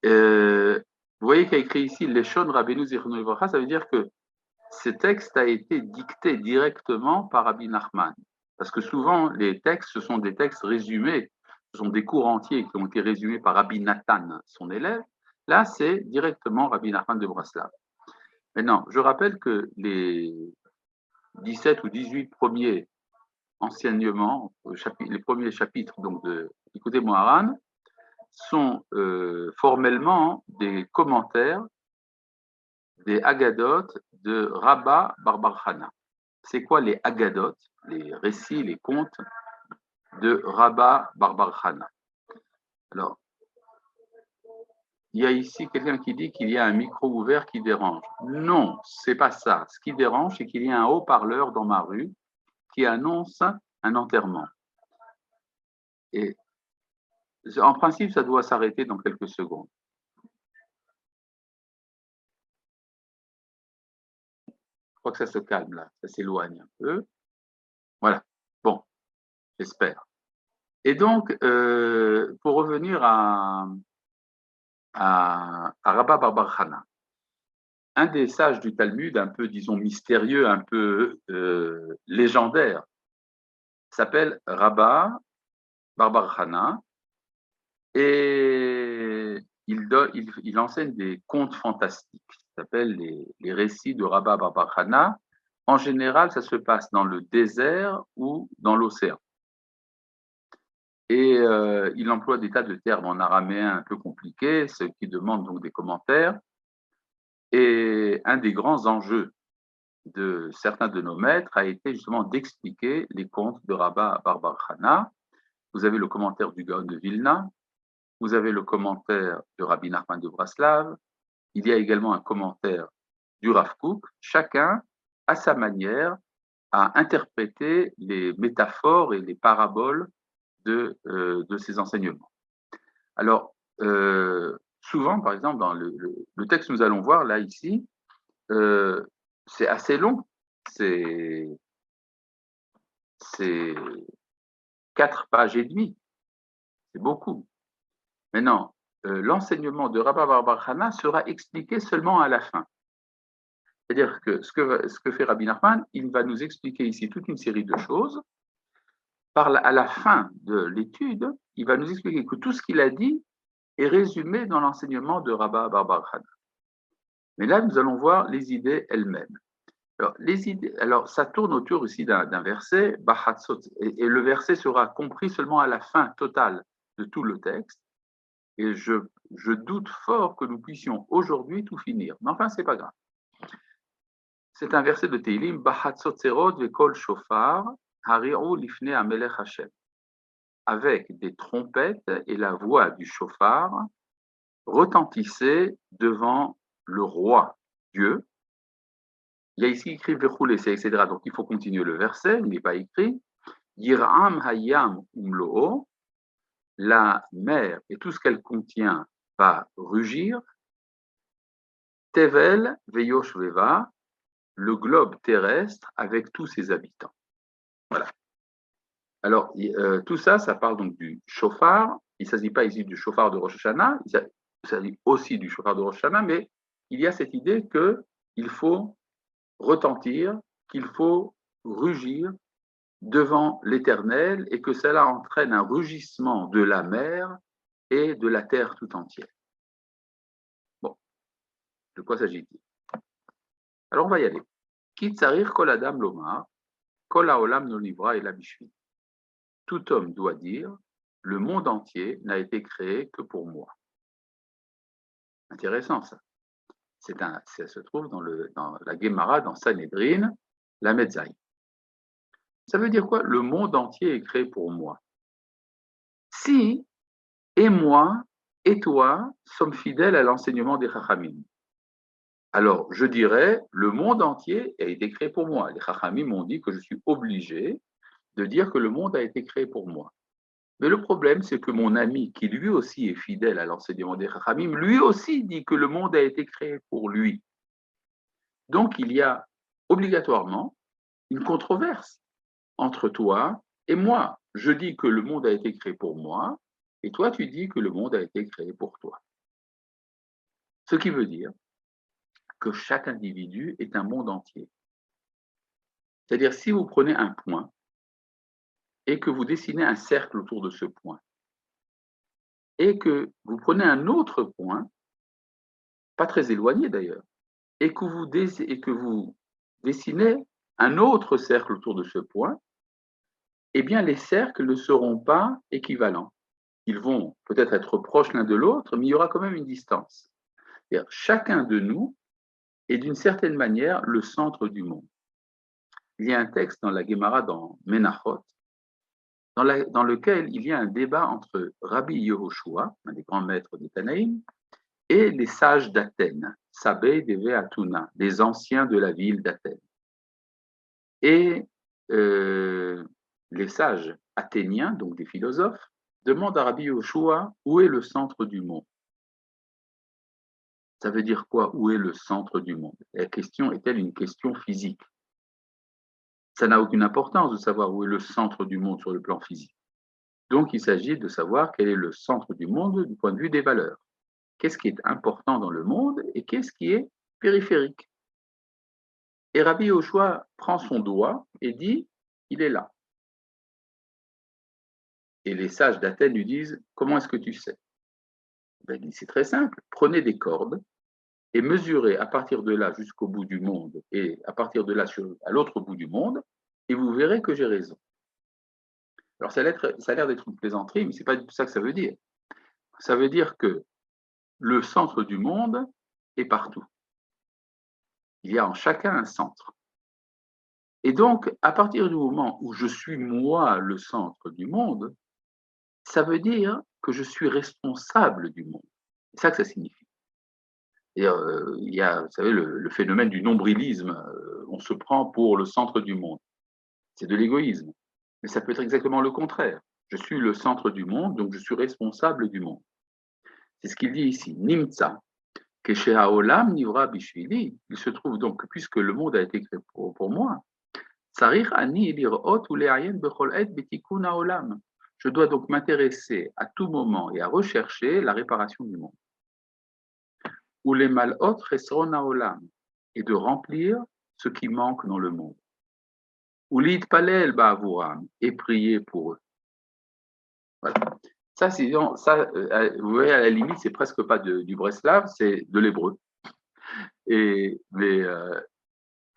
Vous voyez qu'il y a écrit ici Leshon Rabbeinu Zichrono Livracha, ça veut dire que ce texte a été dicté directement par Rabbi Nachman. Parce que souvent, les textes, ce sont des textes résumés, ce sont des cours entiers qui ont été résumés par Rabbi Nathan, son élève. Là, c'est directement Rabbi Nachman de Braslav. Maintenant, je rappelle que les 17 ou 18 premiers enseignements, les premiers chapitres donc de Écoutez Moharan, sont formellement des commentaires des Haggadot de Rabba bar bar Chana. C'est quoi les Haggadot, les récits, les contes de Rabba bar bar Chana? Alors, il y a ici quelqu'un qui dit qu'il y a un micro ouvert qui dérange. Non, c'est pas ça. Ce qui dérange, c'est qu'il y a un haut-parleur dans ma rue qui annonce un enterrement. Et en principe, ça doit s'arrêter dans quelques secondes. Je crois que ça se calme là, ça s'éloigne un peu. Voilà. Bon, j'espère. Et donc, pour revenir à Rabba bar bar Chana, un des sages du Talmud, un peu, disons, mystérieux, un peu légendaire, s'appelle Rabba bar bar Chana, et il enseigne des contes fantastiques, ça s'appelle les récits de Rabba bar bar Chana. En général, ça se passe dans le désert ou dans l'océan. Et il emploie des tas de termes en araméen un peu compliqués, ce qui demande donc des commentaires. Et un des grands enjeux de certains de nos maîtres a été justement d'expliquer les contes de Rabba bar bar Chana. Vous avez le commentaire du Gaon de Vilna, vous avez le commentaire de Rabbi Nachman de Braslav, il y a également un commentaire du Rav Kook. Chacun, à sa manière, a interprété les métaphores et les paraboles de ces enseignements. Alors, souvent, par exemple, dans le texte que nous allons voir là, ici, c'est assez long. C'est 4 pages et demie. C'est beaucoup. Maintenant, l'enseignement de Rabba bar bar Chana sera expliqué seulement à la fin. C'est-à-dire que ce que fait Rabbi Nachman, il va nous expliquer ici toute une série de choses. À la fin de l'étude, il va nous expliquer que tout ce qu'il a dit est résumé dans l'enseignement de Rabba bar bar Chana. Mais là, nous allons voir les idées elles-mêmes. Alors, ça tourne autour aussi d'un verset, et le verset sera compris seulement à la fin totale de tout le texte. Et je doute fort que nous puissions aujourd'hui tout finir. Mais enfin, c'est pas grave. C'est un verset de Teilim, Bachatzotserot vekol shofar, hari'u lifne amelech Hashem. Avec des trompettes et la voix du shofar, retentissez devant le roi Dieu. Il y a ici écrit Vechule, etc. Donc il faut continuer le verset, il n'est pas écrit. Yiram hayam umlo'o, la mer et tout ce qu'elle contient va rugir. Tevel veyoshveva, le globe terrestre avec tous ses habitants. Voilà. Alors, tout ça, ça parle donc du shofar. Il ne s'agit pas ici du shofar de Rosh Hashanah, il s'agit aussi du shofar de Rosh Hashanah, mais il y a cette idée qu'il faut retentir, qu'il faut rugir devant l'Éternel et que cela entraîne un rugissement de la mer et de la terre tout entière. Bon, de quoi s'agit-il? Alors on va y aller. Kitsarir kol adam lomar, kol haolam no nivra ela bishvili. Tout homme doit dire, le monde entier n'a été créé que pour moi. Intéressant ça. Ça se trouve dans la Gemara, dans Sanhedrin, la Metzaï. Ça veut dire quoi? Le monde entier est créé pour moi. Si, et moi, et toi, sommes fidèles à l'enseignement des Chachamim, alors je dirais, le monde entier a été créé pour moi. Les Chachamim m'ont dit que je suis obligé de dire que le monde a été créé pour moi. Mais le problème, c'est que mon ami, qui lui aussi est fidèle à l'enseignement des Chachamim, lui aussi dit que le monde a été créé pour lui. Donc, il y a obligatoirement une controverse entre toi et moi. Je dis que le monde a été créé pour moi, et toi, tu dis que le monde a été créé pour toi. Ce qui veut dire que chaque individu est un monde entier. C'est-à-dire, si vous prenez un point et que vous dessinez un cercle autour de ce point, et que vous prenez un autre point, pas très éloigné d'ailleurs, et que vous dessinez un autre cercle autour de ce point, eh bien les cercles ne seront pas équivalents. Ils vont peut-être être proches l'un de l'autre, mais il y aura quand même une distance. C'est-à-dire, chacun de nous est d'une certaine manière le centre du monde. Il y a un texte dans la Gemara, dans Menachot, dans lequel il y a un débat entre Rabbi Yehoshua, un des grands maîtres des Tanaïm, et les sages d'Athènes, Sabé Deve Atuna, les anciens de la ville d'Athènes. Et les sages athéniens, donc des philosophes, demandent à Rabbi Yehoshua où est le centre du monde. Ça veut dire quoi, où est le centre du monde? La question est-elle une question physique? Ça n'a aucune importance de savoir où est le centre du monde sur le plan physique. Donc, il s'agit de savoir quel est le centre du monde du point de vue des valeurs. Qu'est-ce qui est important dans le monde et qu'est-ce qui est périphérique? Et Rabbi Yehoshua prend son doigt et dit, il est là. Et les sages d'Athènes lui disent, comment est-ce que tu sais? Ben, il dit, c'est très simple, prenez des cordes et mesurez à partir de là jusqu'au bout du monde et à partir de là à l'autre bout du monde, et vous verrez que j'ai raison. Alors ça a l'air d'être une plaisanterie, mais ce n'est pas du tout ça que ça veut dire. Ça veut dire que le centre du monde est partout. Il y a en chacun un centre. Et donc, à partir du moment où je suis moi le centre du monde, ça veut dire que je suis responsable du monde. C'est ça que ça signifie. Et, il y a, vous savez, le phénomène du nombrilisme. On se prend pour le centre du monde. C'est de l'égoïsme. Mais ça peut être exactement le contraire. Je suis le centre du monde, donc je suis responsable du monde. C'est ce qu'il dit ici. Nimtza, keshe haolam nivra bishvili. Il se trouve donc que puisque le monde a été créé pour moi, sarich ani lirot ou le'ayen bechol et betikun haolam. Je dois donc m'intéresser à tout moment et à rechercher la réparation du monde. Ou les malhot resron haolam, et de remplir ce qui manque dans le monde. Ou l'itpalel ba'avuram, et prier pour eux. Voilà. Ça, vous voyez, à la limite, c'est presque pas du Breslav, c'est de l'hébreu. Mais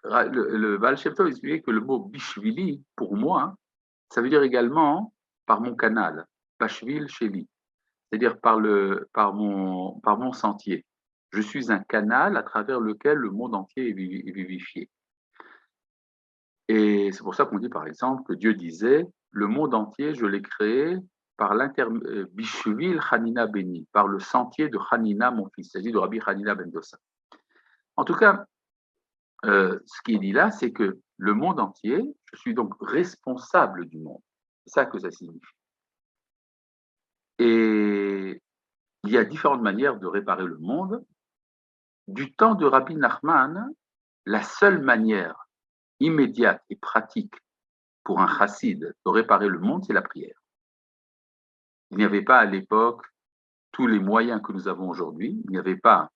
le Baal Shem Tov expliquait que le mot bishvili, pour moi, ça veut dire également par mon canal, bashvil sheli, c'est-à-dire par mon sentier. Je suis un canal à travers lequel le monde entier est vivifié. Et c'est pour ça qu'on dit, par exemple, que Dieu disait, le monde entier, je l'ai créé par Bishvil Hanina Beni, par le sentier de Hanina, mon fils. Il s'agit de Rabbi Hanina ben Dosa. En tout cas, ce qui est dit là, c'est que le monde entier, je suis donc responsable du monde. C'est ça que ça signifie. Et il y a différentes manières de réparer le monde. Du temps de Rabbi Nachman, la seule manière immédiate et pratique pour un chassid de réparer le monde, c'est la prière. Il n'y avait pas à l'époque tous les moyens que nous avons aujourd'hui, il n'y avait pas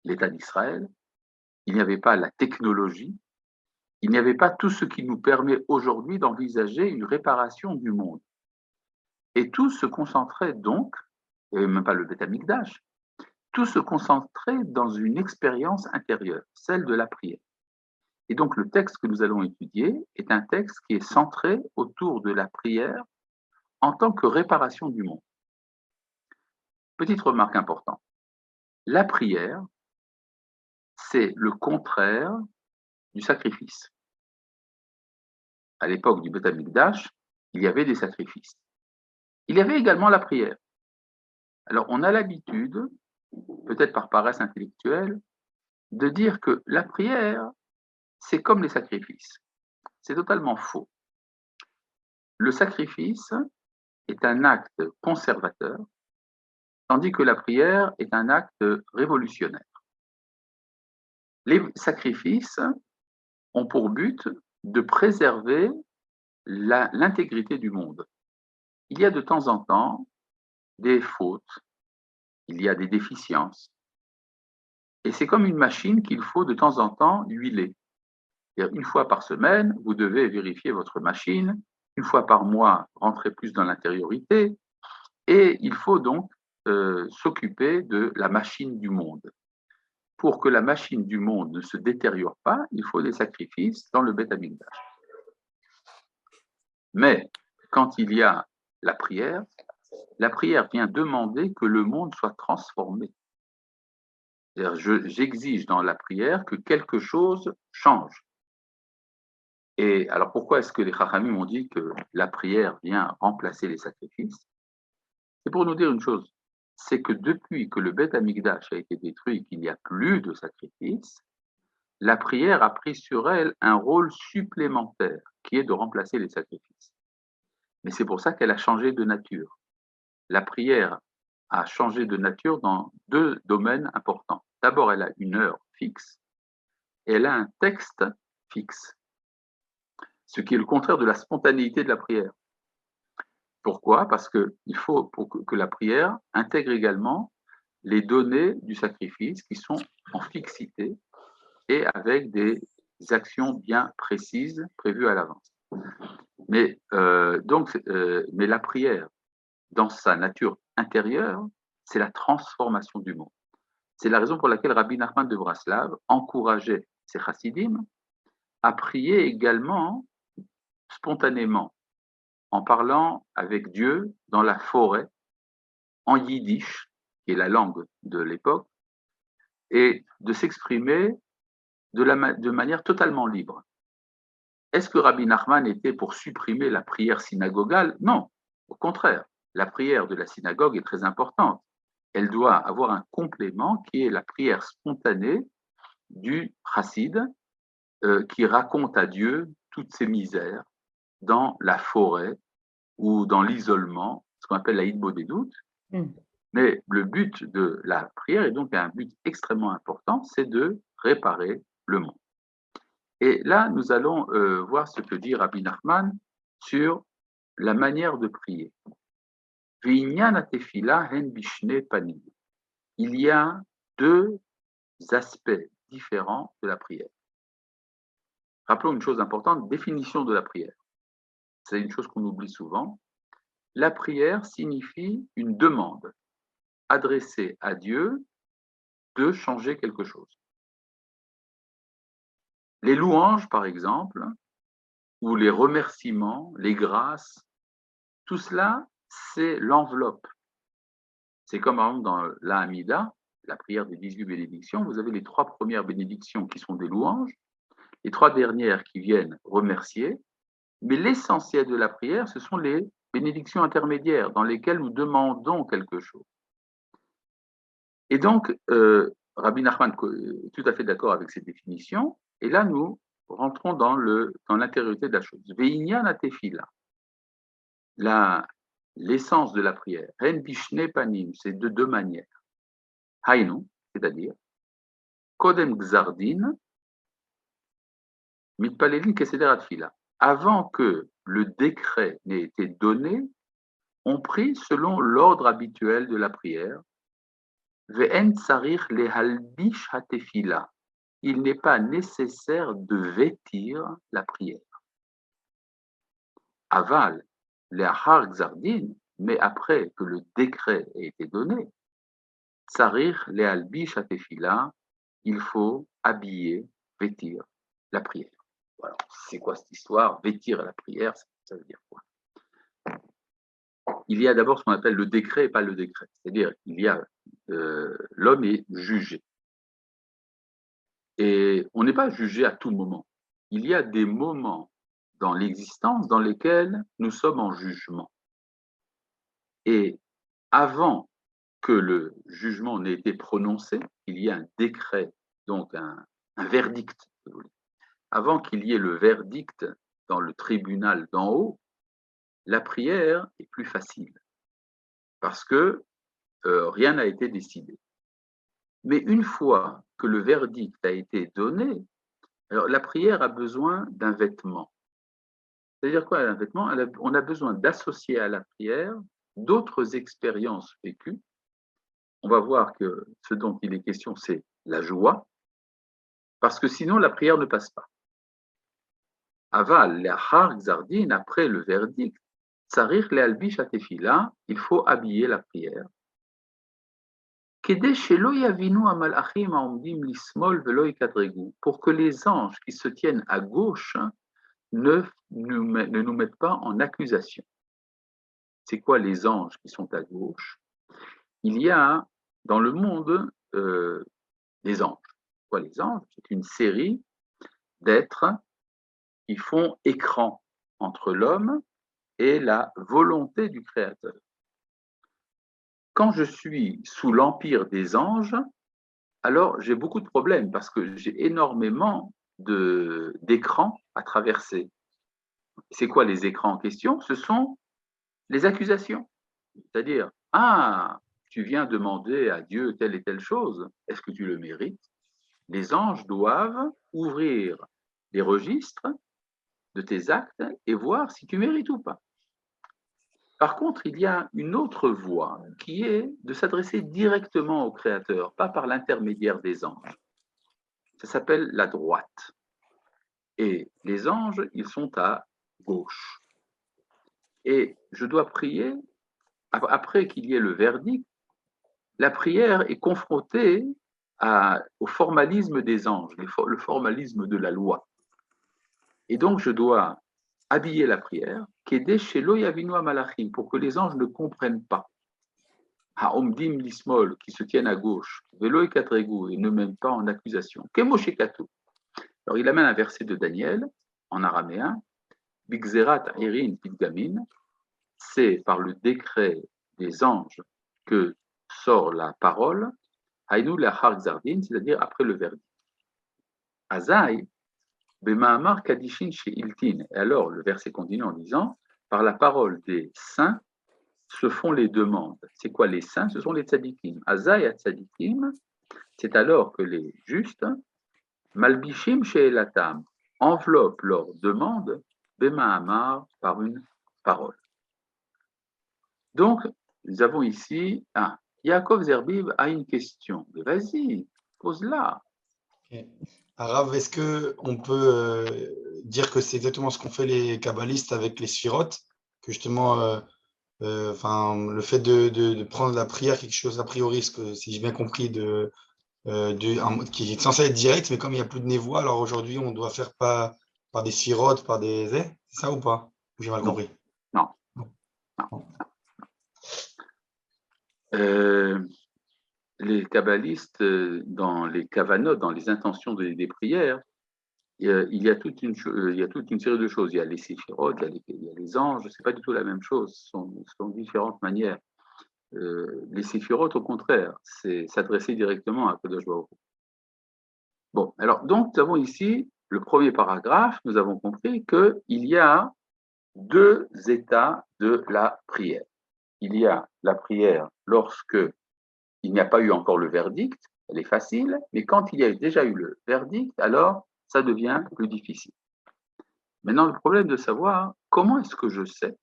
l'État d'Israël, il n'y avait pas la technologie, il n'y avait pas tout ce qui nous permet aujourd'hui d'envisager une réparation du monde. Et tout se concentrait donc, il n'y avait même pas le Beth Amikdash, tout se concentrait dans une expérience intérieure, celle de la prière. Et donc le texte que nous allons étudier est un texte qui est centré autour de la prière en tant que réparation du monde. Petite remarque importante, la prière, c'est le contraire du sacrifice. À l'époque du Beth Amikdash, il y avait des sacrifices. Il y avait également la prière. Alors on a l'habitude, peut-être par paresse intellectuelle, de dire que la prière, c'est comme les sacrifices. C'est totalement faux. Le sacrifice est un acte conservateur, tandis que la prière est un acte révolutionnaire. Les sacrifices ont pour but de préserver l'intégrité du monde. Il y a de temps en temps des fautes, il y a des déficiences, Et c'est comme une machine qu'il faut de temps en temps huiler. Une fois par semaine, vous devez vérifier votre machine, une fois par mois, rentrer plus dans l'intériorité, et il faut donc s'occuper de la machine du monde. Pour que la machine du monde ne se détériore pas, il faut des sacrifices dans le Beth Amikdash. Mais quand il y a la prière vient demander que le monde soit transformé. J'exige dans la prière que quelque chose change. Et alors pourquoi est-ce que les Chachamim ont dit que la prière vient remplacer les sacrifices? C'est pour nous dire une chose, c'est que depuis que le Beth Amikdash a été détruit, qu'il n'y a plus de sacrifices, la prière a pris sur elle un rôle supplémentaire, qui est de remplacer les sacrifices. Mais c'est pour ça qu'elle a changé de nature. La prière a changé de nature dans deux domaines importants. D'abord, elle a une heure fixe et elle a un texte fixe, ce qui est le contraire de la spontanéité de la prière. Pourquoi? Parce qu'il faut pour que la prière intègre également les données du sacrifice qui sont en fixité et avec des actions bien précises prévues à l'avance. Mais la prière, dans sa nature intérieure, c'est la transformation du monde. C'est la raison pour laquelle Rabbi Nachman de Braslav encourageait ses chassidim à prier également spontanément, en parlant avec Dieu dans la forêt, en yiddish, qui est la langue de l'époque, et de s'exprimer de manière totalement libre. Est-ce que Rabbi Nachman était pour supprimer la prière synagogale? Non, au contraire. La prière de la synagogue est très importante. Elle doit avoir un complément qui est la prière spontanée du chassid qui raconte à Dieu toutes ses misères dans la forêt ou dans l'isolement, ce qu'on appelle la hitbodedut. Mais le but de la prière, et donc un but extrêmement important, c'est de réparer le monde. Et là, nous allons voir ce que dit Rabbi Nachman sur la manière de prier. Il y a deux aspects différents de la prière. Rappelons une chose importante, définition de la prière. C'est une chose qu'on oublie souvent. La prière signifie une demande adressée à Dieu de changer quelque chose. Les louanges, par exemple, ou les remerciements, les grâces, tout cela, c'est l'enveloppe. C'est comme par exemple dans la Hamida, la prière des 18 bénédictions, vous avez les 3 premières bénédictions qui sont des louanges, les 3 dernières qui viennent remercier, mais l'essentiel de la prière, ce sont les bénédictions intermédiaires dans lesquelles nous demandons quelque chose. Et donc, Rabbi Nachman est tout à fait d'accord avec cette définition, et là nous rentrons dans l'intériorité de la chose. Ve'inyan atefila, l'essence de la prière, Ren bishne panim, c'est de deux manières. Hainu, c'est-à-dire, Kodem Gzardin, Mitpalelin Keseder Atfila. Avant que le décret n'ait été donné, on prie selon l'ordre habituel de la prière. Ve'en tsarich lehalbish hatefila. Il n'est pas nécessaire de vêtir la prière. Aval, le'achar Gzardin, mais après que le décret ait été donné, tsarich lehalbish hatefila, il faut habiller, vêtir la prière. Alors, c'est quoi cette histoire? Vêtir la prière, ça veut dire quoi? Il y a d'abord ce qu'on appelle le décret et pas le décret. C'est-à-dire, l'homme est jugé. Et on n'est pas jugé à tout moment. Il y a des moments dans l'existence dans lesquels nous sommes en jugement. Et avant que le jugement n'ait été prononcé, il y a un décret, donc un verdict, si vous voulez. Avant qu'il y ait le verdict dans le tribunal d'en haut, la prière est plus facile parce que rien n'a été décidé. Mais une fois que le verdict a été donné, alors la prière a besoin d'un vêtement. C'est-à-dire quoi un vêtement? On a besoin d'associer à la prière d'autres expériences vécues. on va voir que ce dont il est question, c'est la joie, parce que sinon la prière ne passe pas. Aval, l'achar gzardin, après le verdict, tsarich le'albish atefila, il faut habiller la prière. Pour que les anges qui se tiennent à gauche ne nous mettent pas en accusation. C'est quoi les anges qui sont à gauche? Il y a dans le monde des anges. Quoi, les anges? C'est une série d'êtres qui font écran entre l'homme et la volonté du Créateur. Quand je suis sous l'empire des anges, alors j'ai beaucoup de problèmes parce que j'ai énormément d'écrans à traverser. C'est quoi les écrans en question? Ce sont les accusations. C'est-à-dire, ah, tu viens demander à Dieu telle et telle chose, est-ce que tu le mérites? Les anges doivent ouvrir les registres de tes actes et voir si tu mérites ou pas. Par contre, il y a une autre voie qui est de s'adresser directement au Créateur, pas par l'intermédiaire des anges. Ça s'appelle la droite. Et les anges, ils sont à gauche. Et je dois prier, après qu'il y ait le verdict, la prière est confrontée au formalisme des anges, le formalisme de la loi. Et donc, je dois habiller la prière, qu'aider chez l'Oyavinoa Malachim, pour que les anges ne comprennent pas. Haomdim lismol, qui se tiennent à gauche, Veloï Katregu, et ne mènent pas en accusation. Kemoshekatu. Alors, il amène un verset de Daniel, en araméen, Bigzerat Irin Pitgamin, c'est par le décret des anges que sort la parole, Hainu Lachar Gzardin, c'est-à-dire après le verdict. Azaï, Bemahamar Kadishin chez Iltin. Et alors, le verset continue en disant, par la parole des saints se font les demandes. C'est quoi les saints? Ce sont les tzadikim. Azaï à tzadikim, c'est alors que les justes, Malbishim chez Elatam, enveloppent leur demande, Bemahamar, par une parole. Donc, nous avons ici, Yaakov Zerbib a une question. Mais vas-y, pose-la. Okay. Arav, est-ce qu'on peut dire que c'est exactement ce qu'ont fait les kabbalistes avec les sphirotes, que justement, le fait de prendre la prière, quelque chose a priori, si j'ai bien compris, qui est censé être direct, mais comme il n'y a plus de névoie, alors aujourd'hui, on doit faire par des sphirotes, par des... C'est ça ou pas? Ou j'ai mal compris? Non. Les kabbalistes, dans les kavanot, dans les intentions des prières, il y a toute une série de choses. Il y a les séphirotes, il y a les anges, c'est pas du tout la même chose, ce sont différentes manières. Les séphirotes, au contraire, c'est s'adresser directement à Kadosh Baruch Hu. Bon, alors, donc, nous avons ici le premier paragraphe, nous avons compris qu'il y a deux états de la prière. Il y a la prière lorsque il n'y a pas eu encore le verdict, elle est facile, mais quand il y a déjà eu le verdict, alors ça devient plus difficile. Maintenant, le problème de savoir comment est-ce que je sais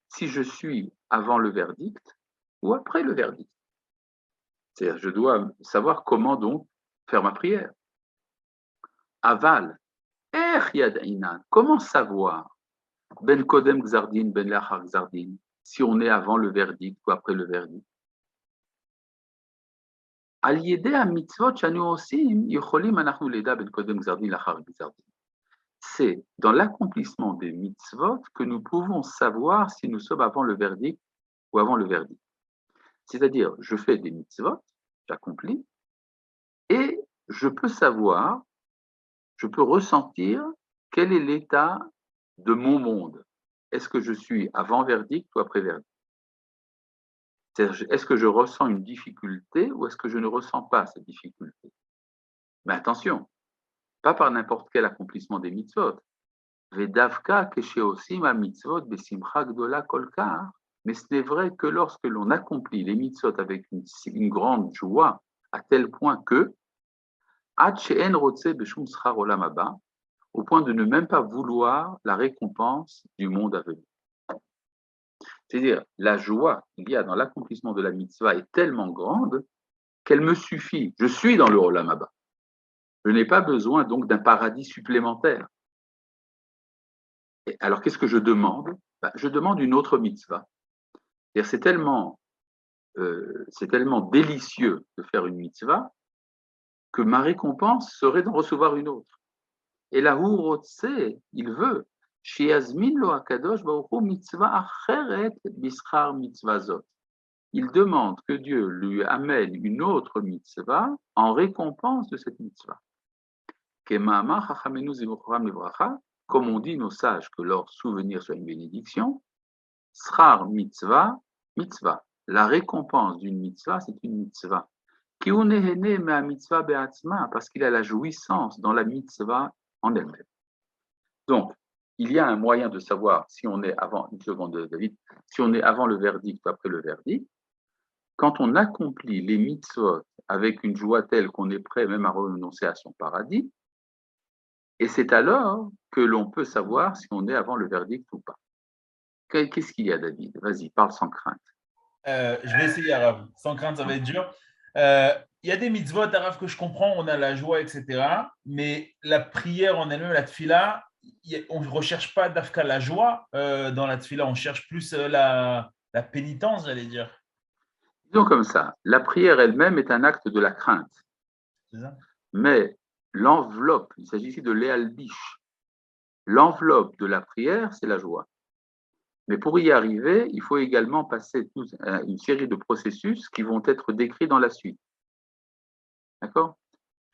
si je suis avant le verdict ou après le verdict. C'est-à-dire, je dois savoir comment donc faire ma prière. Aval, comment savoir ben kodem gzardin, ben lachar gzardin, si on est avant le verdict ou après le verdict? C'est dans l'accomplissement des mitzvot que nous pouvons savoir si nous sommes avant le verdict ou avant le verdict. C'est-à-dire, je fais des mitzvot, j'accomplis, et je peux savoir, je peux ressentir quel est l'état de mon monde. Est-ce que je suis avant verdict ou après verdict? C'est-à-dire, est-ce que je ressens une difficulté ou est-ce que je ne ressens pas cette difficulté? Mais attention, pas par n'importe quel accomplissement des mitzvot. Vedavka kesheosim mitzvot besimcha gdola kolkar. Mais ce n'est vrai que lorsque l'on accomplit les mitzvot avec une grande joie, à tel point que, ad she'en rotze beshum schar olam haba, au point de ne même pas vouloir la récompense du monde à venir. C'est-à-dire, la joie qu'il y a dans l'accomplissement de la mitzvah est tellement grande qu'elle me suffit. Je suis dans le Olam Haba. Je n'ai pas besoin donc d'un paradis supplémentaire. Et alors, qu'est-ce que je demande? Je demande une autre mitzvah. C'est tellement délicieux de faire une mitzvah que ma récompense serait d'en recevoir une autre. Et la Hurotse, il veut, Shiazmin lo akadosh baruch mitzvah acheret bischar mitzvazot. Il demande que Dieu lui amène une autre mitzvah en récompense de cette mitzvah. Comme on dit nos sages que leur souvenir soit une bénédiction, Srar mitzvah, mitzvah. La récompense d'une mitzvah, c'est une mitzvah. Parce qu'il a la jouissance dans la mitzvah en elle-même. Donc, il y a un moyen de savoir si on est avant, une seconde David, si on est avant le verdict ou après le verdict. Quand on accomplit les mitzvot avec une joie telle qu'on est prêt même à renoncer à son paradis, et c'est alors que l'on peut savoir si on est avant le verdict ou pas. Qu'est-ce qu'il y a, David? Vas-y, parle sans crainte. Je vais essayer, Arav. Sans crainte, ça va être dur. Il y a des mitzvot, Arav, que je comprends, on a la joie, etc. Mais la prière en elle-même, la tfila, on ne recherche pas d'afka la joie dans la tfila, on cherche plus la pénitence, j'allais dire. Disons comme ça, la prière elle-même est un acte de la crainte. C'est ça? Mais l'enveloppe, il s'agit ici de l'éalbish, l'enveloppe de la prière, c'est la joie. Mais pour y arriver, il faut également passer une série de processus qui vont être décrits dans la suite. D'accord?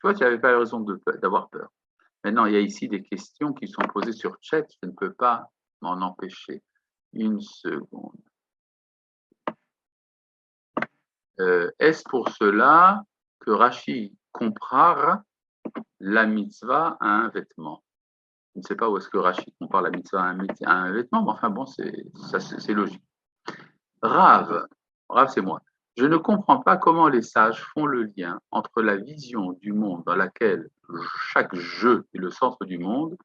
Tu vois, tu n'avais pas raison d'avoir peur. Maintenant, il y a ici des questions qui sont posées sur chat, je ne peux pas m'en empêcher. Une seconde. Est-ce pour cela que Rashi compare la mitzvah à un vêtement? Je ne sais pas où est-ce que Rashi compare la mitzvah à un vêtement, mais enfin bon, c'est logique. Rav, c'est moi. Je ne comprends pas comment les sages font le lien entre la vision du monde dans laquelle chaque jeu est le centre du monde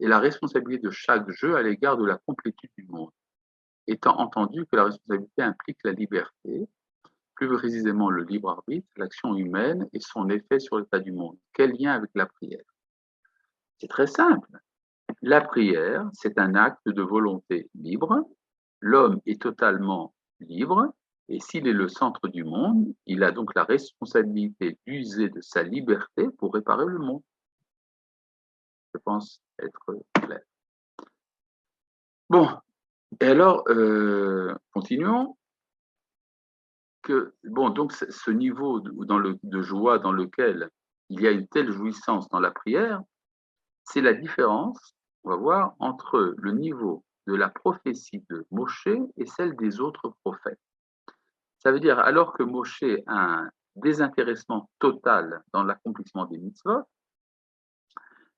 et la responsabilité de chaque jeu à l'égard de la complétude du monde, étant entendu que la responsabilité implique la liberté, plus précisément le libre arbitre, l'action humaine et son effet sur l'état du monde. Quel lien avec la prière? C'est très simple. La prière, c'est un acte de volonté libre. L'homme est totalement libre et s'il est le centre du monde, il a donc la responsabilité d'user de sa liberté pour réparer le monde. Je pense être clair. Bon, et alors, continuons. Donc ce niveau de joie dans lequel il y a une telle jouissance dans la prière, c'est la différence, on va voir, entre le niveau de la prophétie de Moshe et celle des autres prophètes. Ça veut dire, alors que Moshe a un désintéressement total dans l'accomplissement des mitzvot,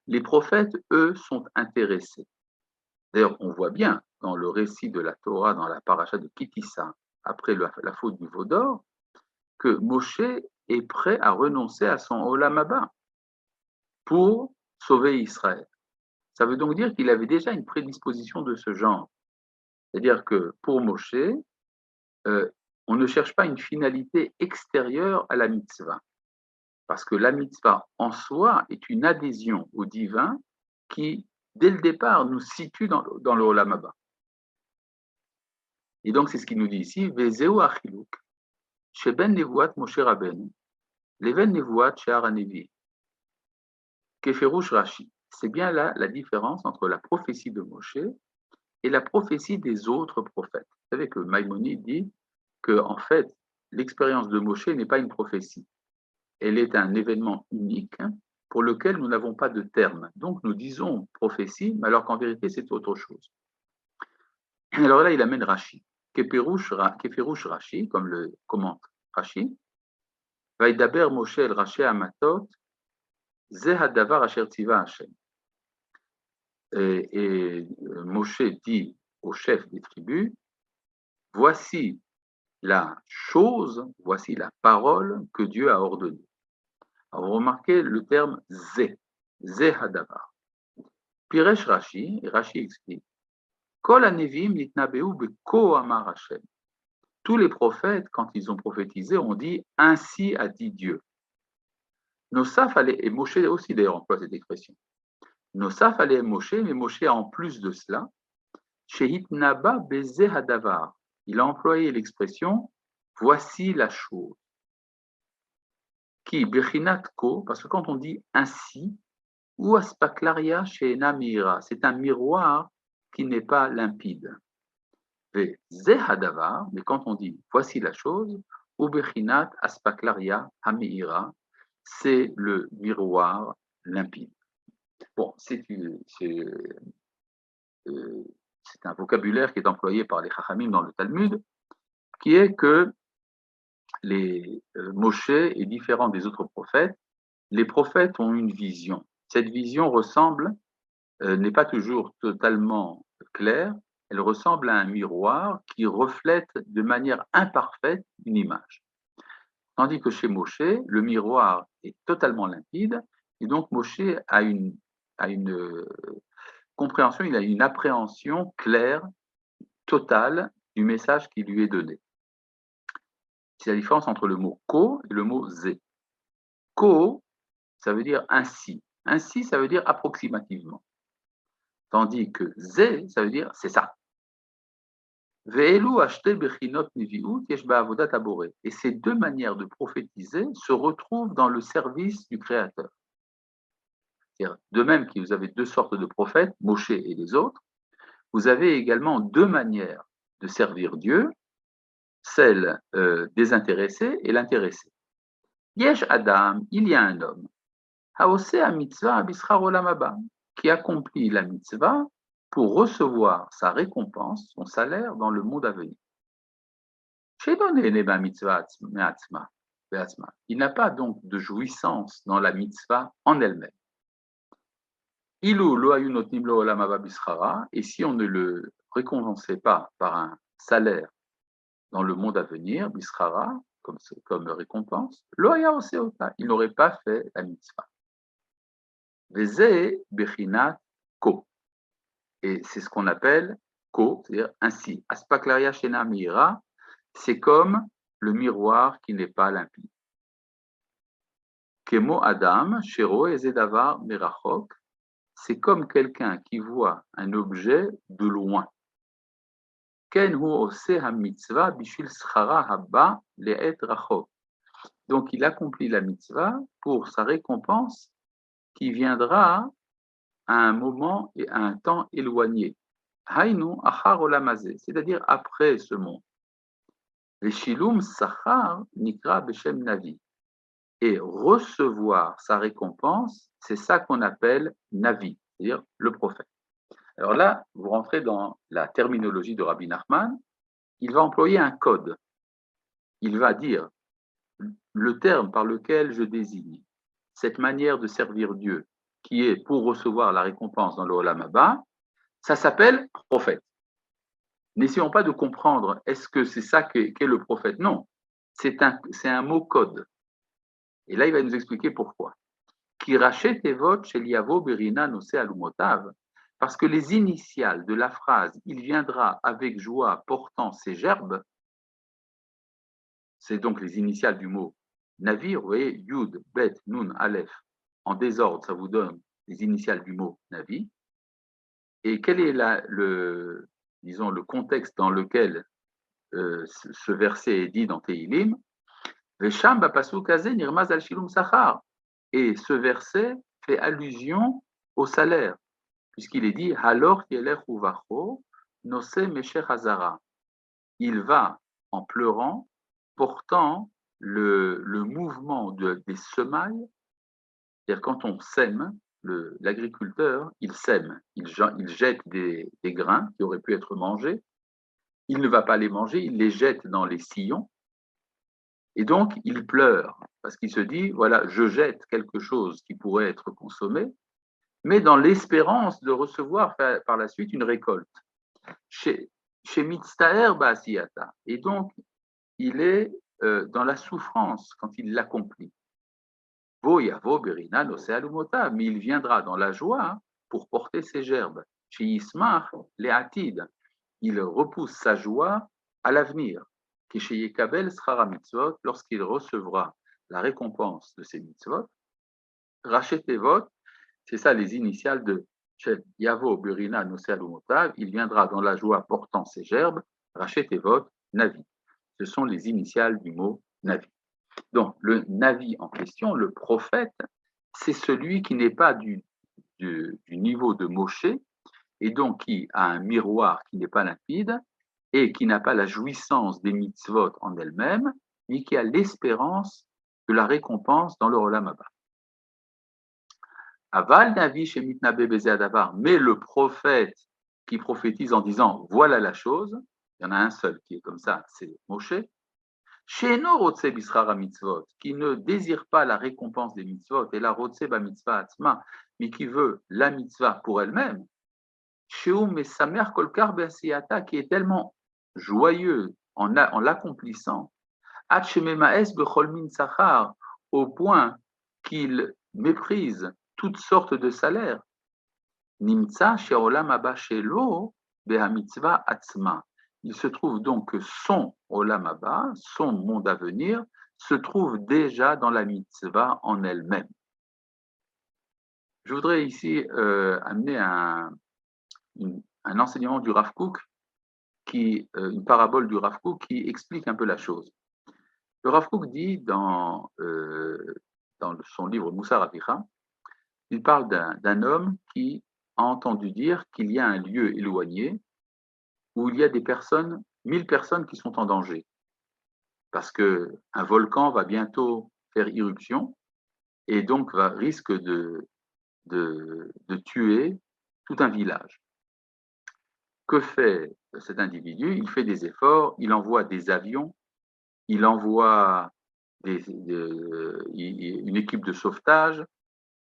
les prophètes, eux, sont intéressés. D'ailleurs, on voit bien dans le récit de la Torah, dans la paracha de Kitissa, après la faute du veau d'or, que Moshe est prêt à renoncer à son Olam Haba pour sauver Israël. Ça veut donc dire qu'il avait déjà une prédisposition de ce genre. C'est-à-dire que pour Moshe, on ne cherche pas une finalité extérieure à la mitzvah. Parce que la mitzvah en soi est une adhésion au divin qui, dès le départ, nous situe dans le Olam Haba. Et donc, c'est ce qu'il nous dit ici, Vezeu achiluk, sheben nevuat Moshe Rabbeinu, leven nevuat she'ar hanevi, keferush Rashi. C'est bien là la différence entre la prophétie de Moshe et la prophétie des autres prophètes. Vous savez que Maïmonide dit que, en fait, l'expérience de Moshe n'est pas une prophétie. Elle est un événement unique pour lequel nous n'avons pas de terme. Donc, nous disons prophétie, mais alors qu'en vérité, c'est autre chose. Alors là, il amène Rashi. Keferush Rashi, comme le commente Rashi, Vaidaber Moshe el Rashi Amatot, Ze hadavar asher tiva Hashem. Et Moshe dit au chef des tribus, voici la chose, voici la parole que Dieu a ordonnée. Alors, vous remarquez le terme Ze hadavar. Piresh Rashi, et Rashi explique, Kol hanevim nitnabeu beko amar Hashem. Tous les prophètes, quand ils ont prophétisé, ont dit « Ainsi a dit Dieu ». Nosaf allait, et Moshe aussi d'ailleurs emploie cette expression. Nosaf allait Moshe, mais Moshe en plus de cela, Shehitnaba beze hadavar. Il a employé l'expression « Voici la chose ». Qui bechinat ko, parce que quand on dit « ainsi », ou aspaklaria sheena mira, c'est un miroir qui n'est pas limpide. Zehadavar, mais quand on dit voici la chose, ubechinat aspaklaria hamira, c'est le miroir limpide. Bon, c'est un vocabulaire qui est employé par les Chachamim dans le Talmud, qui est que les Moshe est différent des autres prophètes. Les prophètes ont une vision. Cette vision ressemble, n'est pas toujours totalement claire, elle ressemble à un miroir qui reflète de manière imparfaite une image. Tandis que chez Moshe, le miroir est totalement limpide, et donc Moshe a une compréhension, il a une appréhension claire, totale du message qui lui est donné. C'est la différence entre le mot ko et le mot zé. Ko, ça veut dire ainsi. Ainsi, ça veut dire approximativement. Tandis que zé, ça veut dire c'est ça. Et ces deux manières de prophétiser se retrouvent dans le service du Créateur. De même que vous avez deux sortes de prophètes, Moshe et les autres, vous avez également deux manières de servir Dieu, celle désintéressée et l'intéressée. Yesh Adam, il y a un homme, Haosea mitzvah abishar olam haba, qui accomplit la mitzvah pour recevoir sa récompense, son salaire dans le monde à venir. Il n'a pas donc de jouissance dans la mitzvah en elle-même. Et si on ne le récompensait pas par un salaire dans le monde à venir, bisrara, comme récompense, il n'aurait pas fait la mitzvah. Veze bechinat ko. Et c'est ce qu'on appelle ko, c'est-à-dire ainsi. Aspaklaria shena mira, c'est comme le miroir qui n'est pas limpide. Kemo Adam, Shero et Zedavar Merachok, c'est comme quelqu'un qui voit un objet de loin. Ken hu ose ha-mitzvah bishil schara haba le'et rachok. Donc il accomplit la mitzvah pour sa récompense qui viendra à un moment et à un temps éloigné. Hainu achar olamazé, c'est-à-dire après ce monde. Veshilum sachar nikra beshem navi. Et recevoir sa récompense, c'est ça qu'on appelle Navi, c'est-à-dire le prophète. Alors là, vous rentrez dans la terminologie de Rabbi Nachman, il va employer un code. Il va dire le terme par lequel je désigne cette manière de servir Dieu, qui est pour recevoir la récompense dans le Olam Haba, ça s'appelle prophète. N'essayons pas de comprendre, est-ce que c'est ça qu'est le prophète? Non, c'est un mot code. Et là, il va nous expliquer pourquoi. Parce que les initiales de la phrase « il viendra avec joie portant ses gerbes », c'est donc les initiales du mot navire, vous voyez, Yud, Bet, Nun, Aleph, en désordre, ça vous donne les initiales du mot navi. Et quel est le contexte dans lequel ce verset est dit dans Tehilim? Et ce verset fait allusion au salaire, puisqu'il est dit Halor yelech uvacho nose mesher hazara. Il va en pleurant, portant le mouvement des semailles. C'est-à-dire quand on sème, l'agriculteur, il sème, il jette des grains qui auraient pu être mangés. Il ne va pas les manger, il les jette dans les sillons. Et donc, il pleure, parce qu'il se dit, voilà, je jette quelque chose qui pourrait être consommé, mais dans l'espérance de recevoir par la suite une récolte. Chez Mitztaher Ba'asiyata. Et donc, il est dans la souffrance quand il l'accomplit. Vo yavo berina nose alumota, mais il viendra dans la joie pour porter ses gerbes. chez Yismach, les Atid. Il repousse sa joie à l'avenir. Chez Yekabel Srara Mitzvot, lorsqu'il recevra la récompense de ses mitzvot, Rachetevot, c'est ça les initiales de Yavo Burina Nosel Umotav, il viendra dans la joie portant ses gerbes, Rachetevot, Navi. Ce sont les initiales du mot Navi. Donc, le Navi en question, le prophète, c'est celui qui n'est pas du niveau de Moshe, et donc qui a un miroir qui n'est pas limpide, et qui n'a pas la jouissance des mitzvot en elle-même, mais qui a l'espérance de la récompense dans le Olam Haba. Aval Navi chez Mitnabe Bezé Adavar, mais le prophète qui prophétise en disant voilà la chose, il y en a un seul qui est comme ça, c'est Moshe. Sheno Rotse Bisrara Mitzvot, qui ne désire pas la récompense des mitzvot, et la Rotse Ba Mitzvah Atzma, mais qui veut la mitzvah pour elle-même. Sheum et sa mère Kolkar Be'asiyata, qui est tellement joyeux en l'accomplissant, Hachememaes Bechol Min Sachar, au point qu'il méprise toutes sortes de salaires. Nimtsa Sheolam Abba Shelo Beha Mitzvah Atzma. Il se trouve donc que son Olam Haba, son monde à venir, se trouve déjà dans la mitzvah en elle-même. Je voudrais ici amener un enseignement du Rav Kook, une parabole du Rav Kook qui explique un peu la chose. Le Rav Kook dit dans son livre Moussar Avicha, il parle d'un homme qui a entendu dire qu'il y a un lieu éloigné où il y a 1000 personnes qui sont en danger, parce qu'un volcan va bientôt faire irruption et donc risque de tuer tout un village. Que fait cet individu? Il fait des efforts, il envoie des avions, il envoie une équipe de sauvetage,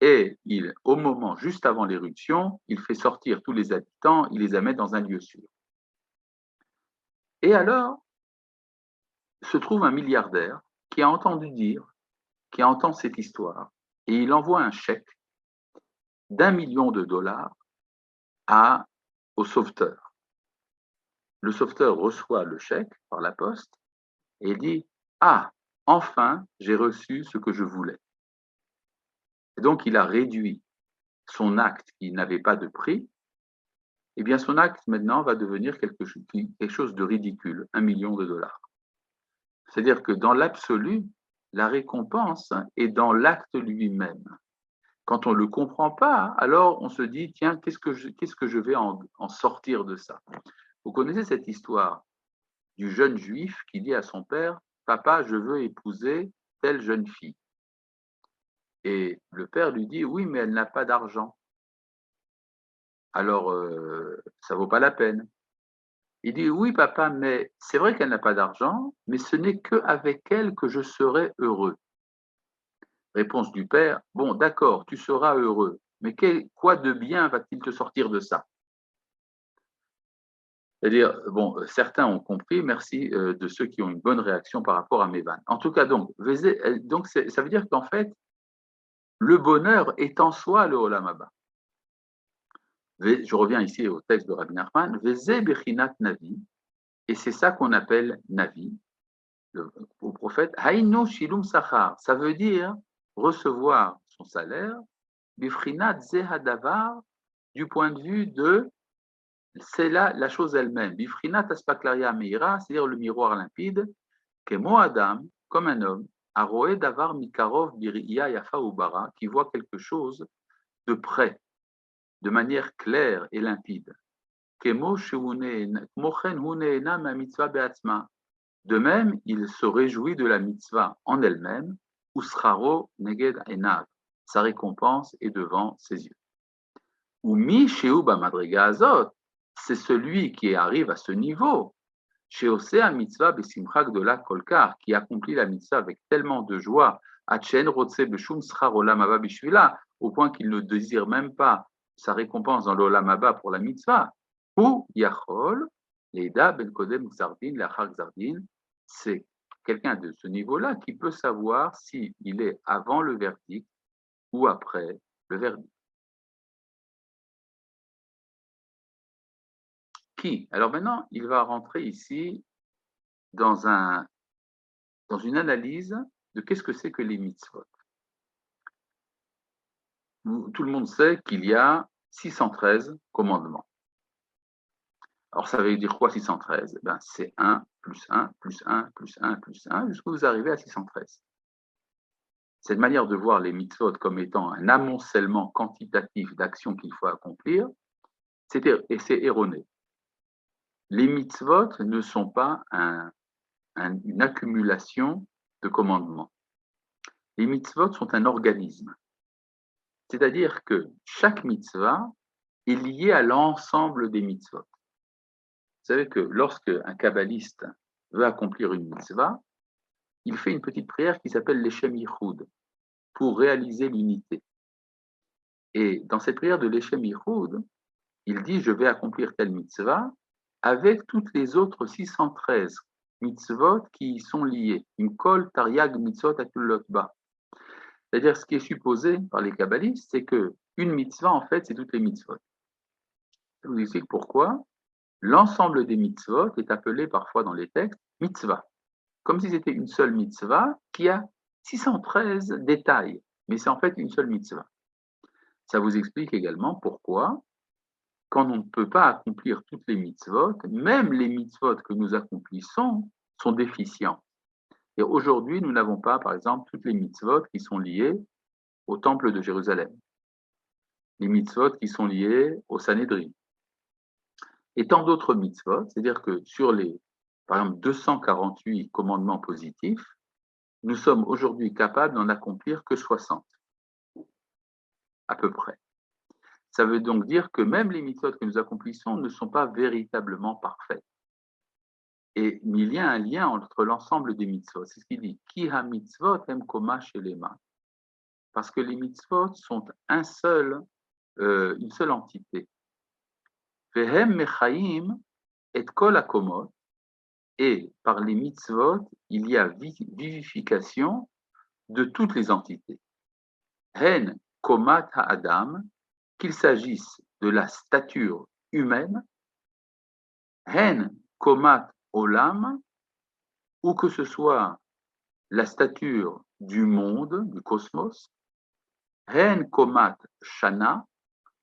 et au moment, juste avant l'éruption, il fait sortir tous les habitants, il les amène dans un lieu sûr. Et alors, se trouve un milliardaire qui a qui entend cette histoire, et il envoie un chèque d'1 million de dollars au sauveteur. Le sauveteur reçoit le chèque par la poste et dit « Ah, enfin, j'ai reçu ce que je voulais ». Et donc, il a réduit son acte qui n'avait pas de prix. Eh bien, son acte maintenant va devenir quelque chose de ridicule, 1 million de dollars. C'est-à-dire que dans l'absolu, la récompense est dans l'acte lui-même. Quand on ne le comprend pas, alors on se dit, tiens, qu'est-ce que je vais en sortir de ça? Vous connaissez cette histoire du jeune juif qui dit à son père, papa, je veux épouser telle jeune fille. Et le père lui dit, oui, mais elle n'a pas d'argent. Alors, ça ne vaut pas la peine. Il dit, oui, papa, mais c'est vrai qu'elle n'a pas d'argent, mais ce n'est qu'avec elle que je serai heureux. Réponse du père, bon, d'accord, tu seras heureux, mais quoi de bien va-t-il te sortir de ça? C'est-à-dire, bon, certains ont compris, merci de ceux qui ont une bonne réaction par rapport à mes vannes. En tout cas, donc ça veut dire qu'en fait, le bonheur est en soi le Olam Haba. Je reviens ici au texte de Rabbi Nachman, Veze Bechinat Navi, et c'est ça qu'on appelle Navi, au prophète, Haïno Shilum Sachar, ça veut dire recevoir son salaire, Bifrinat Zehadavar, du point de vue de, c'est là la chose elle-même, Bifrinat Aspaklaria Meira, c'est-à-dire le miroir limpide, Kemo Adam, comme un homme, Aroé Davar Mikarov Biriya Yafa Ubara, qui voit quelque chose de près, de manière claire et limpide. De même, il se réjouit de la mitzvah en elle-même, Usraro neged enav, sa récompense est devant ses yeux. Ou mi sheuba madrega azot, c'est celui qui arrive à ce niveau, sheosea mitzvah besimcha gdola kolkar, qui accomplit la mitzvah avec tellement de joie, atchen rotse beshum schar olam haba bishvila, au point qu'il ne désire même pas sa récompense dans l'olam haba pour la mitzvah. Ou yachol leida ben kodem xardin lachar xardin, c'est quelqu'un de ce niveau-là qui peut savoir s'il est avant le verdict ou après le verdict. Qui? Alors maintenant, il va rentrer ici dans une analyse de qu'est-ce que c'est que les mitzvot. Tout le monde sait qu'il y a 613 commandements. Alors ça veut dire quoi 613? Ben, c'est 1 plus 1 plus 1 plus 1 plus 1 jusqu'à vous arrivez à 613. Cette manière de voir les mitzvot comme étant un amoncellement quantitatif d'actions qu'il faut accomplir, c'est erroné. Les mitzvot ne sont pas une accumulation de commandements. Les mitzvot sont un organisme. C'est-à-dire que chaque mitzvah est liée à l'ensemble des mitzvot. Vous savez que lorsque un kabbaliste veut accomplir une mitzvah, il fait une petite prière qui s'appelle l'Eshem Yichud pour réaliser l'unité. Et dans cette prière de l'Eshem Yichud, il dit « Je vais accomplir telle mitzvah » avec toutes les autres 613 mitzvot qui y sont liées. Une kol tariag mitzvot atulot ba. C'est-à-dire, ce qui est supposé par les kabbalistes, c'est qu'une mitzvah, en fait, c'est toutes les mitzvot. Je vous explique pourquoi. L'ensemble des mitzvot est appelé parfois dans les textes mitzvah, comme si c'était une seule mitzvah qui a 613 détails, mais c'est en fait une seule mitzvah. Ça vous explique également pourquoi, quand on ne peut pas accomplir toutes les mitzvot, même les mitzvot que nous accomplissons sont déficients. Et aujourd'hui, nous n'avons pas, par exemple, toutes les mitzvot qui sont liées au temple de Jérusalem, les mitzvot qui sont liées au Sanhédrin, et tant d'autres mitzvot, c'est-à-dire que sur les, par exemple, 248 commandements positifs, nous sommes aujourd'hui capables d'en accomplir que 60, à peu près. Ça veut donc dire que même les mitzvot que nous accomplissons ne sont pas véritablement parfaits. Et il y a un lien entre l'ensemble des mitzvot. C'est ce qu'il dit. Ki ha mitzvot em koma shelema. Parce que les mitzvot sont une seule entité. Vehem mechaim et kol hakomot. Et par les mitzvot, il y a vivification de toutes les entités. Hen komat ha'adam, qu'il s'agisse de la stature humaine, hen komat olam, ou que ce soit la stature du monde, du cosmos, hen komat shana,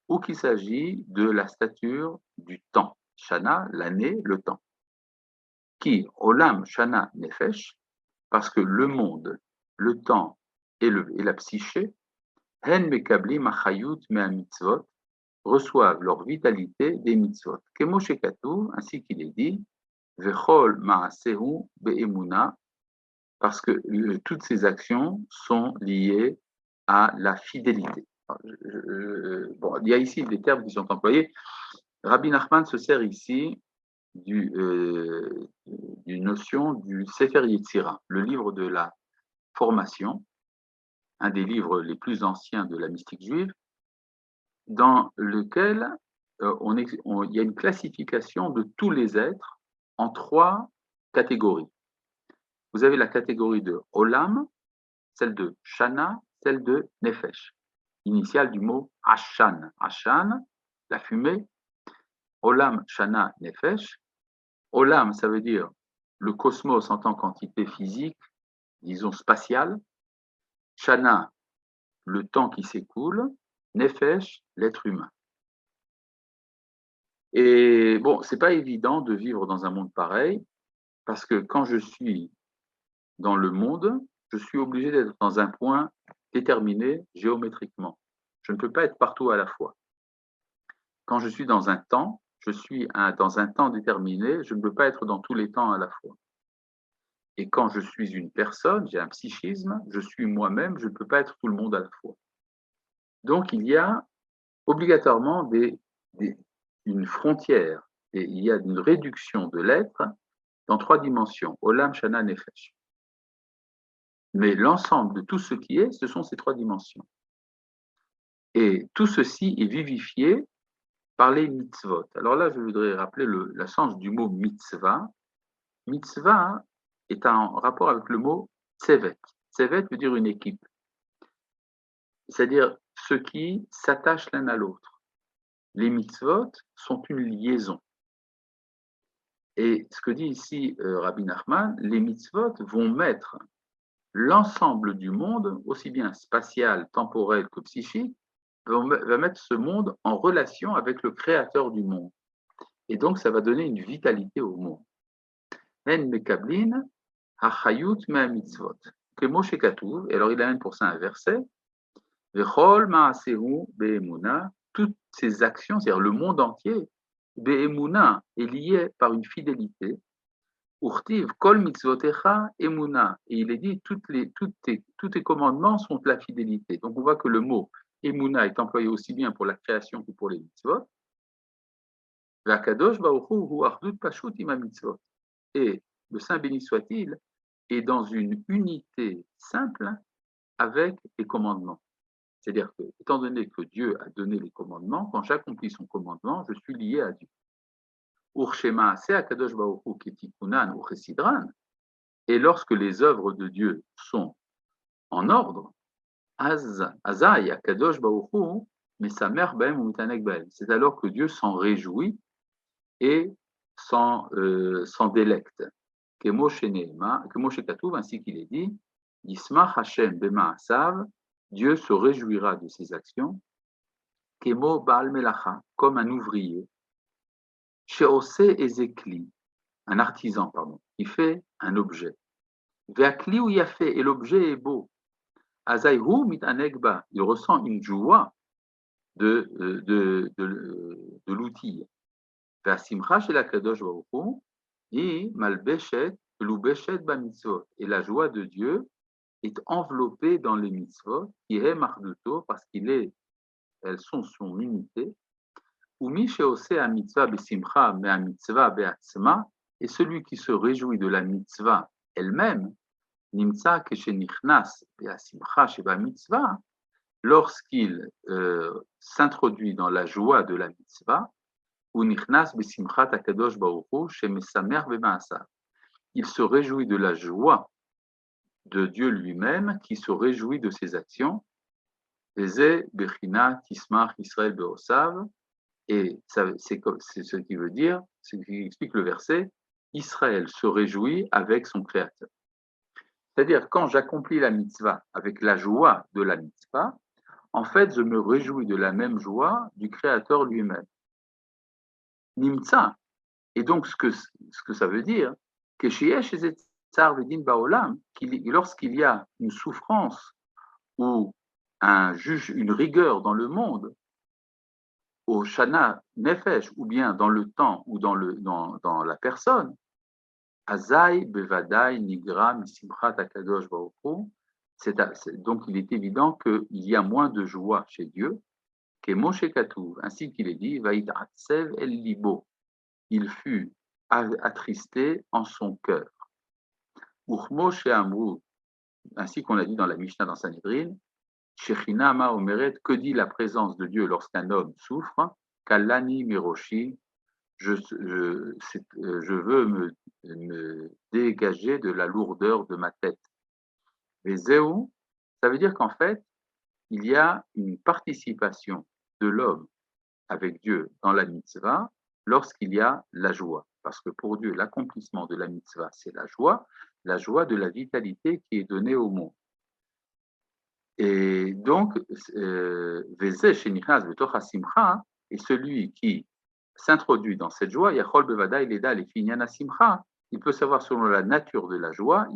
ou qu'il s'agit de la stature du temps. Shana, l'année, le temps. Qui, olam shana nefesh, parce que le monde, le temps et la psyché, hen mekablim achayut mea mitzvot, reçoivent leur vitalité des mitzvot. Kemo shekatu, ainsi qu'il est dit, vechol ma'asehu be'emuna, parce que toutes ces actions sont liées à la fidélité. Bon, il y a ici des termes qui sont employés. Rabbi Nachman se sert ici d'une notion du Sefer Yetzira, le livre de la formation, un des livres les plus anciens de la mystique juive, dans lequel il y a une classification de tous les êtres en 3 catégories. Vous avez la catégorie de Olam, celle de Shana, celle de Nefesh, initiale du mot Ashan. Ashan, la fumée. Olam, Shana, Nefesh. Olam, ça veut dire le cosmos en tant qu'entité physique, disons spatiale. Shana, le temps qui s'écoule. Nefesh, l'être humain. Et bon, c'est pas évident de vivre dans un monde pareil, parce que quand je suis dans le monde, je suis obligé d'être dans un point déterminé géométriquement. Je ne peux pas être partout à la fois. Quand je suis dans un temps, je suis dans un temps déterminé, je ne peux pas être dans tous les temps à la fois. Et quand je suis une personne, j'ai un psychisme, je suis moi-même, je ne peux pas être tout le monde à la fois. Donc il y a obligatoirement une frontière, et il y a une réduction de l'être dans 3 dimensions, Olam, Shana, Nefesh. Mais l'ensemble de tout ce qui est, ce sont ces 3 dimensions. Et tout ceci est vivifié par les mitzvot. Alors là, je voudrais rappeler le sens du mot mitzvah. Mitzvah est en rapport avec le mot tsevet. Tsevet veut dire une équipe. C'est-à-dire ceux qui s'attachent l'un à l'autre. Les mitzvot sont une liaison. Et ce que dit ici Rabbi Nachman, les mitzvot vont mettre l'ensemble du monde, aussi bien spatial, temporel que psychique, va mettre ce monde en relation avec le créateur du monde. Et donc, ça va donner une vitalité au monde. En mekablin hachayut mea mitzvot. Que Moshe Katuv, et alors il amène pour ça un verset, Vechol ma'asehu be'emuna, toutes ces actions, c'est-à-dire le monde entier, be'emuna est lié par une fidélité. Urtiv kol mitzvotecha emuna, et il est dit tous tes commandements sont de la fidélité. Donc on voit que le mot emuna est employé aussi bien pour la création que pour les mitzvot. V'akadosh baruch hu achdut pashut im mitzvot. Et le Saint béni soit-il est dans une unité simple avec les commandements. C'est-à-dire que, étant donné que Dieu a donné les commandements, quand j'accomplis son commandement, je suis lié à Dieu. Urshema se akadosh baruch hu ketikunan ou chesidran. Et lorsque les œuvres de Dieu sont en ordre, azay akadosh baruch hu mesamer b'hem ou mitanek b'hem. C'est alors que Dieu s'en réjouit et s'en délecte. Kemoshe Katuv, ainsi qu'il est dit, Yismach Hashem b'ma'asav, Dieu se réjouira de ses actions, Kemo Baal Melacha, comme un ouvrier, Sheose Ezekli, un artisan, qui fait un objet. Ve'akli ou yafé, et l'objet est beau. Azayhu mitanegba, il ressent une joie de l'outil. Ve'asimcha shel HaKadosh Baruch Hu, et malbeshet, loubeshet bamitzvot, et la joie de Dieu est enveloppée dans les mitzvot, qui est marduto, parce elles sont son unité. Umi sheose a mitzvah besimcha me a mitzvah beatzma, et celui qui se réjouit de la mitzvah elle-même, nimtza keshenichnas beasimcha sheba mitzvah, lorsqu'il s'introduit dans la joie de la mitzvah, ou nichnas besimchat akadosh baruch hu shemesamer bema'asav, il se réjouit de la joie de Dieu lui-même qui se réjouit de ses actions. Et c'est ce qui veut dire, ce qui explique le verset, Israël se réjouit avec son Créateur. C'est-à-dire, quand j'accomplis la mitzvah avec la joie de la mitzvah, en fait, je me réjouis de la même joie du Créateur lui-même. Nimtza. Et donc, ce que ça veut dire, que lorsqu'il y a une souffrance ou une rigueur dans le monde, au shana nefesh, ou bien dans le temps ou dans la personne, azai bevadai nigra misimchat akadosh baruch hu, donc il est évident qu'il y a moins de joie chez Dieu, que Moshe Katuv, ainsi qu'il est dit, va'it'atsev el libo, il fut attristé en son cœur. Uchmo she'amru, ainsi qu'on a dit dans la Mishnah dans Sanhedrin, Shechina ma omeret, que dit la présence de Dieu lorsqu'un homme souffre, Kalani miroshi, je veux me dégager de la lourdeur de ma tête. Et zéou, ça veut dire qu'en fait, il y a une participation de l'homme avec Dieu dans la mitzvah lorsqu'il y a la joie. Parce que pour Dieu, l'accomplissement de la mitzvah, c'est la joie de la vitalité qui est donnée au monde. Et donc, et celui qui s'introduit dans cette joie, il peut savoir selon la nature de la joie,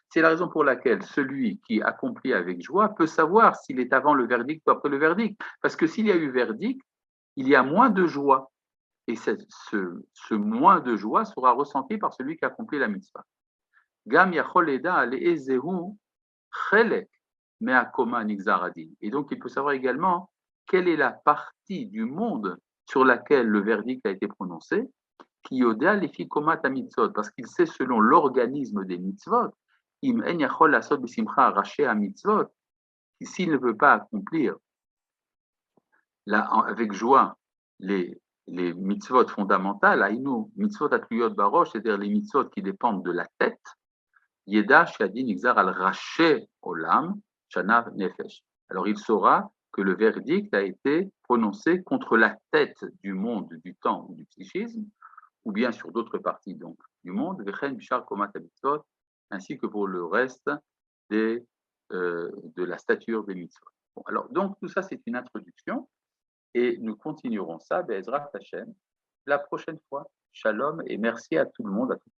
c'est la raison pour laquelle celui qui accomplit avec joie peut savoir s'il est avant le verdict ou après le verdict. Parce que s'il y a eu verdict, il y a moins de joie. Et ce moins de joie sera ressenti par celui qui accomplit la mitzvah. Gam yachol eda ale'ezehu chelek me'akoma nigzaradin. Et donc, il peut savoir également quelle est la partie du monde sur laquelle le verdict a été prononcé, qui yoda lefi komat mitzvot, parce qu'il sait selon l'organisme des mitzvot, im en yachol lasot besimcha raché mitzvot, s'il ne peut pas accomplir avec joie les mitzvot fondamentales, aïnou, mitzvot atluyot barosh, c'est-à-dire les mitzvot qui dépendent de la tête, yeda shadin nigzar al raché olam shana nefesh. Alors il saura que le verdict a été prononcé contre la tête du monde, du temps ou du psychisme, ou bien sur d'autres parties donc, du monde, ainsi que pour le reste de la stature des mitzvot. Bon, alors, donc, tout ça, c'est une introduction, et nous continuerons ça, Be'ezrat Hashem, la prochaine fois. Shalom, et merci à tout le monde, à tout